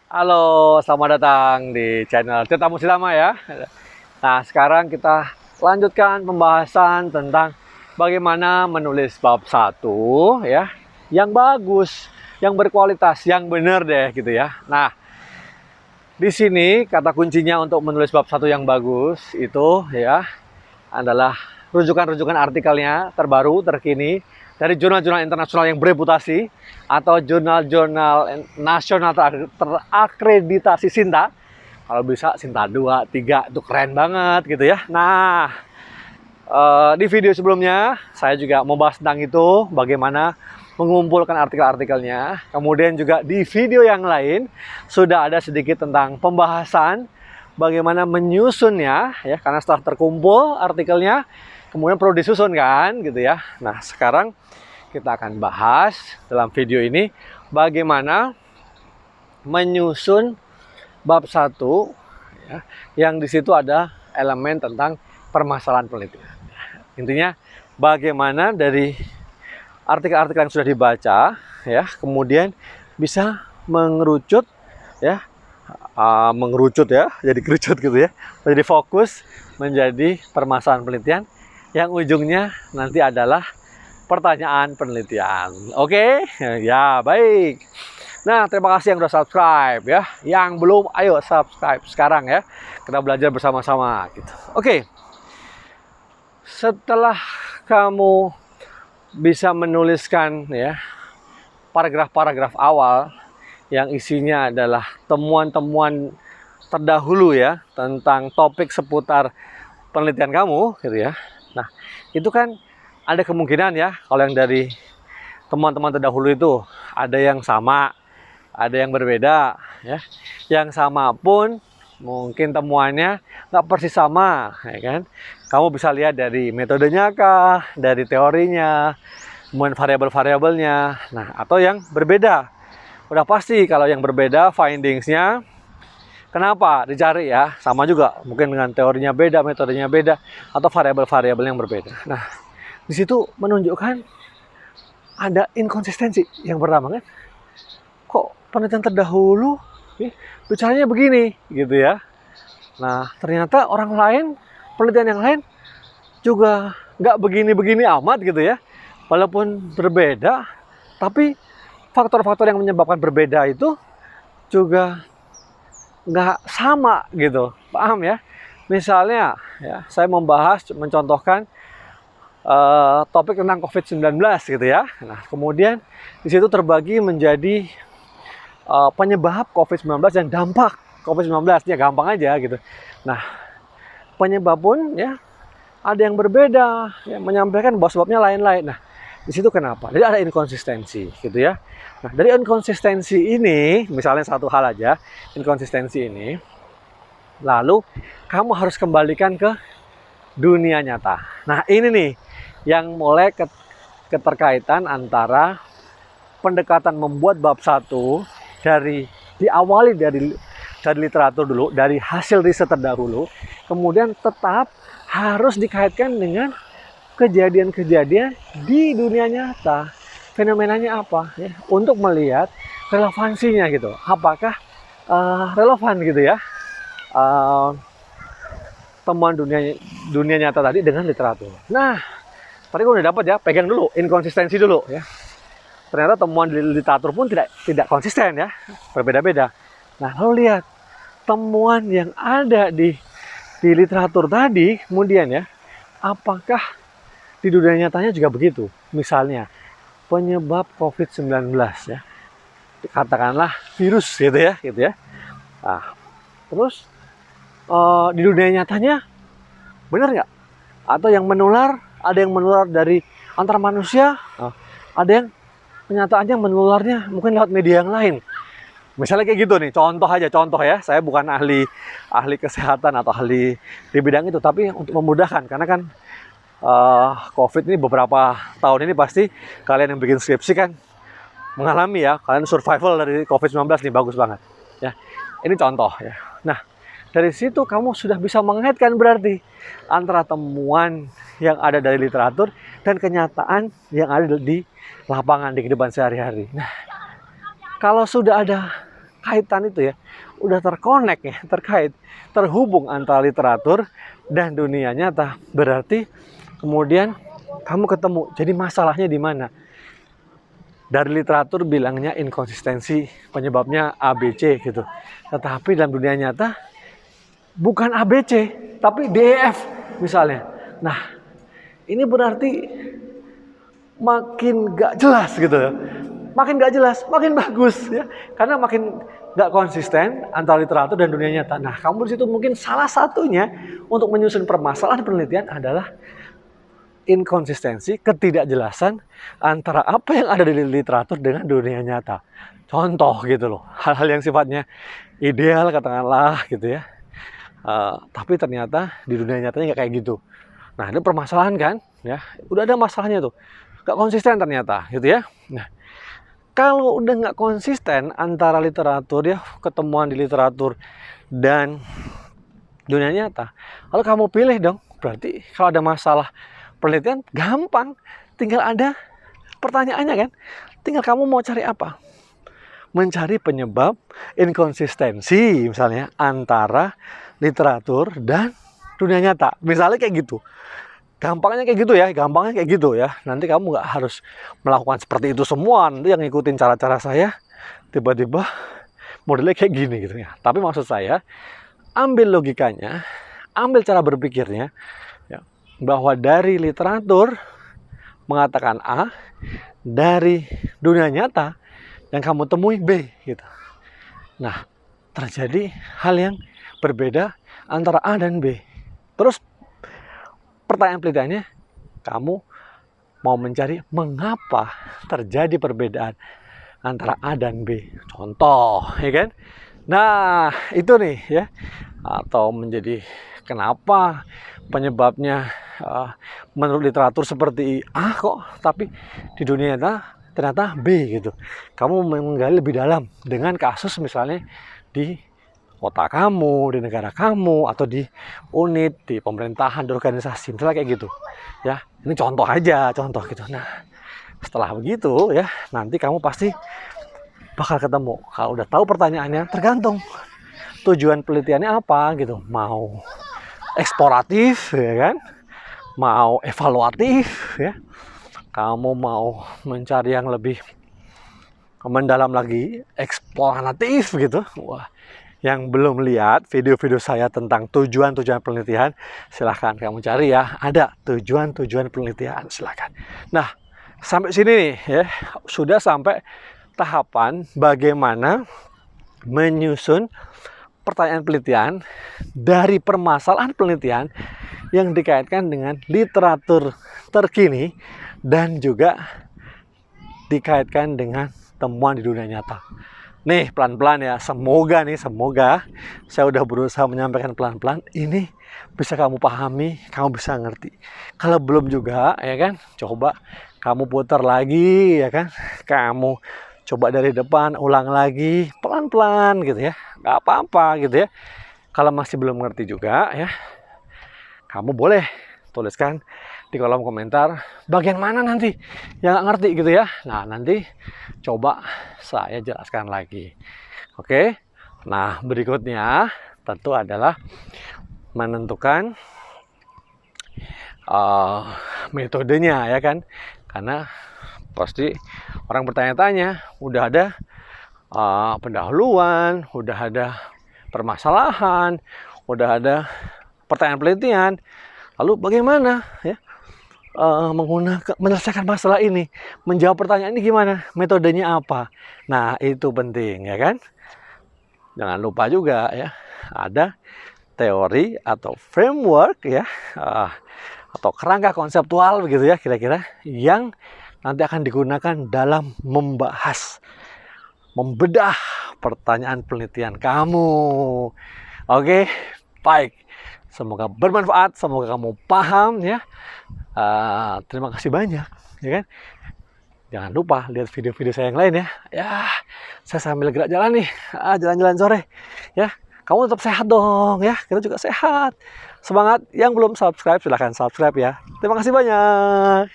Halo, selamat datang di channel Cerita Musik Lama ya. Nah, sekarang kita lanjutkan pembahasan tentang bagaimana menulis bab 1 ya, yang bagus, yang berkualitas, yang benar deh gitu ya. Nah, di sini kata kuncinya untuk menulis bab 1 yang bagus itu ya adalah rujukan-rujukan artikelnya terbaru, terkini dari jurnal-jurnal internasional yang bereputasi atau jurnal-jurnal nasional terakreditasi Sinta. Kalau bisa Sinta 2, 3 itu keren banget gitu ya. Nah, di video sebelumnya saya juga mau bahas tentang itu, bagaimana mengumpulkan artikel-artikelnya. Kemudian juga di video yang lain sudah ada sedikit tentang pembahasan bagaimana menyusunnya ya, karena setelah terkumpul artikelnya kemudian perlu disusun kan gitu ya. Nah, sekarang kita akan bahas dalam video ini bagaimana menyusun bab 1 ya, yang di situ ada elemen tentang permasalahan penelitian. Intinya bagaimana dari artikel-artikel yang sudah dibaca ya, kemudian bisa mengerucut ya, jadi kerucut gitu ya, menjadi fokus, menjadi permasalahan penelitian yang ujungnya nanti adalah pertanyaan penelitian. Oke, ya baik. Nah, terima kasih yang udah subscribe ya. Yang belum, ayo subscribe sekarang ya. Kita belajar bersama-sama gitu. Oke. Setelah kamu bisa menuliskan ya paragraf-paragraf awal yang isinya adalah temuan-temuan terdahulu ya tentang topik seputar penelitian kamu gitu ya. Nah, itu kan ada kemungkinan ya kalau yang dari temuan-temuan terdahulu itu ada yang sama, ada yang berbeda ya. Yang sama pun mungkin temuannya nggak persis sama ya kan. Kamu bisa lihat dari metodenya kah, dari teorinya, kemudian variabel-variabelnya. Nah, atau yang berbeda. Udah pasti kalau yang berbeda findingsnya. Kenapa? Dicari ya. Sama juga. Mungkin dengan teorinya beda, metodenya beda, atau variabel-variabel yang berbeda. Nah, di situ menunjukkan ada inkonsistensi. Yang pertama kan, kok penelitian terdahulu bicaranya begini gitu ya. Nah, ternyata orang lain, penelitian yang lain juga nggak begini-begini amat gitu ya. Walaupun berbeda, tapi faktor-faktor yang menyebabkan berbeda itu juga nggak sama gitu. Paham ya? Misalnya ya, saya mencontohkan topik tentang COVID-19 gitu ya. Nah, kemudian di situ terbagi menjadi penyebab COVID-19 dan dampak COVID-19. Ya gampang aja gitu. Nah, penyebab pun ya ada yang berbeda, ya, menyampaikan bahwa sebabnya lain-lain. Nah, di situ kenapa? Jadi ada inkonsistensi gitu ya. Nah, dari inkonsistensi ini, misalnya satu hal aja, inkonsistensi ini, lalu kamu harus kembalikan ke dunia nyata. Nah, ini nih yang mulai keterkaitan antara pendekatan membuat bab 1 diawali dari literatur dulu, dari hasil riset terdahulu, kemudian tetap harus dikaitkan dengan kejadian-kejadian di dunia nyata. Fenomenanya apa ya, untuk melihat relevansinya gitu. Apakah relevan gitu ya temuan dunia nyata tadi dengan literatur. Nah, tadi gue udah dapat ya, pegang dulu inkonsistensi dulu ya. Ternyata temuan di literatur pun tidak konsisten ya, berbeda-beda. Nah, lalu lihat temuan yang ada di literatur tadi, kemudian ya, apakah di dunia nyatanya juga begitu? Misalnya penyebab COVID-19 ya, katakanlah virus gitu ya. Nah, terus di dunia nyatanya benar nggak? Atau yang menular, ada yang menular dari antar manusia, ada yang kenyataannya menularnya mungkin lewat media yang lain. Misalnya kayak gitu nih, contoh ya. Saya bukan ahli kesehatan atau ahli di bidang itu, tapi untuk memudahkan, karena kan COVID ini beberapa tahun ini pasti kalian yang bikin skripsi kan mengalami ya, kalian survival dari COVID-19 nih, bagus banget ya. Ini contoh ya. Nah, dari situ kamu sudah bisa mengaitkan berarti antara temuan yang ada dari literatur dan kenyataan yang ada di lapangan, di kehidupan sehari-hari. Nah, kalau sudah ada keterkaitan itu ya, udah terkonek ya, terhubung antara literatur dan dunia nyata. Berarti kemudian kamu ketemu, jadi masalahnya di mana? Dari literatur bilangnya inkonsistensi, penyebabnya ABC gitu. Tetapi dalam dunia nyata bukan ABC, tapi DEF misalnya. Nah, ini berarti makin gak jelas gitu ya. Makin gak jelas, makin bagus ya. Karena makin gak konsisten antara literatur dan dunia nyata. Nah, kamu di situ mungkin salah satunya untuk menyusun permasalahan penelitian adalah inkonsistensi, ketidakjelasan antara apa yang ada di literatur dengan dunia nyata. Contoh gitu loh, hal-hal yang sifatnya ideal katakanlah gitu ya. Tapi ternyata di dunia nyatanya nggak kayak gitu. Nah, itu permasalahan kan ya, udah ada masalahnya tuh, nggak konsisten ternyata gitu ya. Nah, kalau udah nggak konsisten antara literatur ya, ketemuan di literatur dan dunia nyata, lalu kamu pilih dong. Berarti kalau ada masalah penelitian gampang, tinggal ada pertanyaannya kan, tinggal kamu mau cari apa, mencari penyebab inkonsistensi misalnya antara literatur dan dunia nyata, misalnya kayak gitu. Gampangnya kayak gitu ya. Nanti kamu nggak harus melakukan seperti itu semua. Nanti yang ngikutin cara-cara saya, tiba-tiba modelnya kayak gini gitu ya. Tapi maksud saya, ambil logikanya, ambil cara berpikirnya, ya, bahwa dari literatur mengatakan A, dari dunia nyata yang kamu temui B gitu. Nah, terjadi hal yang berbeda antara A dan B. Terus pertanyaan penelitiannya, kamu mau mencari mengapa terjadi perbedaan antara A dan B. Contoh, ya kan? Nah, itu nih ya. Atau menjadi kenapa penyebabnya menurut literatur seperti A kok, tapi di dunia nyata ternyata B gitu. Kamu menggali lebih dalam dengan kasus misalnya di kota kamu, di negara kamu, atau di unit, di pemerintahan, di organisasi, misalnya kayak gitu ya. Ini contoh aja, contoh gitu. Nah, setelah begitu ya, nanti kamu pasti bakal ketemu. Kalau udah tahu pertanyaannya, tergantung tujuan penelitiannya apa gitu. Mau eksploratif ya kan, mau evaluatif ya, kamu mau mencari yang lebih mendalam lagi, eksploratif gitu. Wah, yang belum lihat video-video saya tentang tujuan-tujuan penelitian, silahkan kamu cari ya. Ada tujuan-tujuan penelitian, silahkan. Nah, sampai sini nih ya, sudah sampai tahapan bagaimana menyusun pertanyaan penelitian dari permasalahan penelitian yang dikaitkan dengan literatur terkini dan juga dikaitkan dengan temuan di dunia nyata. Nih, pelan-pelan ya, semoga saya udah berusaha menyampaikan pelan-pelan, ini bisa kamu pahami, kamu bisa ngerti. Kalau belum juga, ya kan, coba kamu putar lagi, ya kan, kamu coba dari depan, ulang lagi, pelan-pelan gitu ya, nggak apa-apa gitu ya. Kalau masih belum ngerti juga ya, kamu boleh tuliskan di kolom komentar bagian mana nanti yang nggak ngerti gitu ya. Nah, nanti coba saya jelaskan lagi. Oke. Nah, berikutnya tentu adalah menentukan metodenya ya kan. Karena pasti orang bertanya-tanya, udah ada pendahuluan, udah ada permasalahan, udah ada pertanyaan penelitian. Lalu bagaimana ya menyelesaikan masalah ini, menjawab pertanyaan ini gimana, metodenya apa? Nah, itu penting ya kan. Jangan lupa juga ya, ada teori atau framework ya, atau kerangka konseptual begitu ya kira-kira, yang nanti akan digunakan dalam membahas, membedah pertanyaan penelitian kamu. Oke, baik. Semoga bermanfaat, semoga kamu paham ya. Terima kasih banyak, ya kan? Jangan lupa lihat video-video saya yang lain ya. Ya, saya sambil gerak jalan nih, jalan-jalan sore. Ya, kamu tetap sehat dong ya. Kita juga sehat. Semangat. Yang belum subscribe silahkan subscribe ya. Terima kasih banyak.